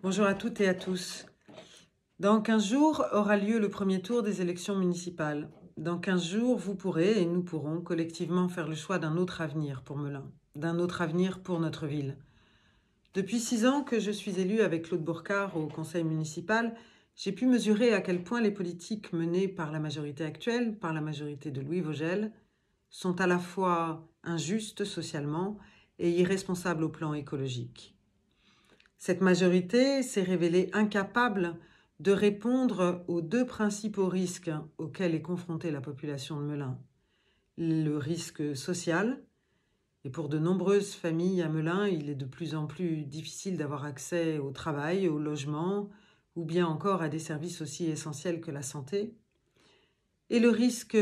Bonjour à toutes et à tous. Dans 15 jours aura lieu le premier tour des élections municipales. Dans 15 jours, vous pourrez et nous pourrons collectivement faire le choix d'un autre avenir pour Melun, d'un autre avenir pour notre ville. Depuis 6 ans que je suis élue avec Claude Bourcard au conseil municipal, j'ai pu mesurer à quel point les politiques menées par la majorité actuelle, par la majorité de Louis Vogel, sont à la fois injustes socialement et irresponsables au plan écologique. Cette majorité s'est révélée incapable de répondre aux deux principaux risques auxquels est confrontée la population de Melun. Le risque social, et pour de nombreuses familles à Melun, il est de plus en plus difficile d'avoir accès au travail, au logement, ou bien encore à des services aussi essentiels que la santé. Et le risque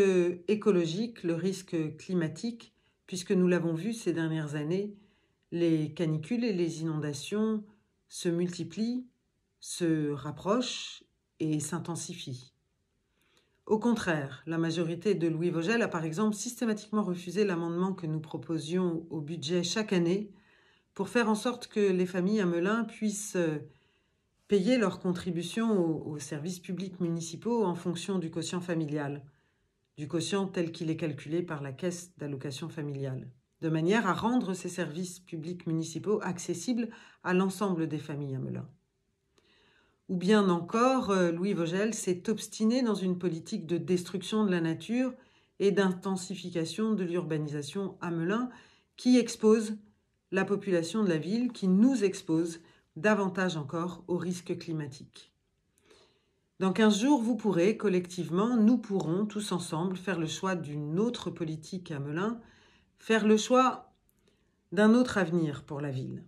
écologique, le risque climatique, puisque nous l'avons vu ces dernières années, les canicules et les inondations se multiplient, se rapprochent et s'intensifient. Au contraire, la majorité de Louis Vogel a par exemple systématiquement refusé l'amendement que nous proposions au budget chaque année pour faire en sorte que les familles à Melun puissent payer leur contribution aux services publics municipaux en fonction du quotient familial, du quotient tel qu'il est calculé par la caisse d'allocation familiale, de manière à rendre ces services publics municipaux accessibles à l'ensemble des familles à Melun. Ou bien encore, Louis Vogel s'est obstiné dans une politique de destruction de la nature et d'intensification de l'urbanisation à Melun qui expose la population de la ville, qui nous expose davantage encore aux risques climatiques. Dans 15 jours, vous pourrez collectivement, nous pourrons tous ensemble faire le choix d'une autre politique à Melun, faire le choix d'un autre avenir pour la ville.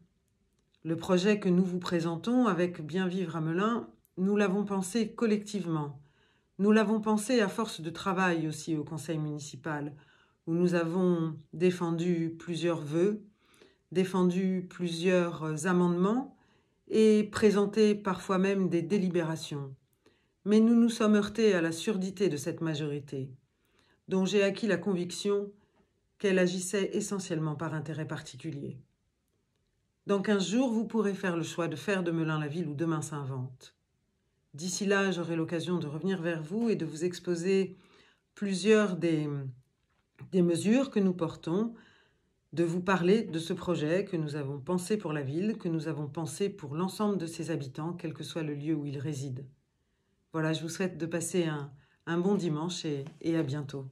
Le projet que nous vous présentons avec Bien vivre à Melun, nous l'avons pensé collectivement. Nous l'avons pensé à force de travail aussi au conseil municipal, où nous avons défendu plusieurs vœux, défendu plusieurs amendements et présenté parfois même des délibérations. Mais nous nous sommes heurtés à la surdité de cette majorité, dont j'ai acquis la conviction qu'elle agissait essentiellement par intérêt particulier. Dans 15 jours, vous pourrez faire le choix de faire de Melun la ville où demain s'invente. D'ici là, j'aurai l'occasion de revenir vers vous et de vous exposer plusieurs des mesures que nous portons, de vous parler de ce projet que nous avons pensé pour la ville, que nous avons pensé pour l'ensemble de ses habitants, quel que soit le lieu où ils résident. Voilà, je vous souhaite de passer un bon dimanche et à bientôt.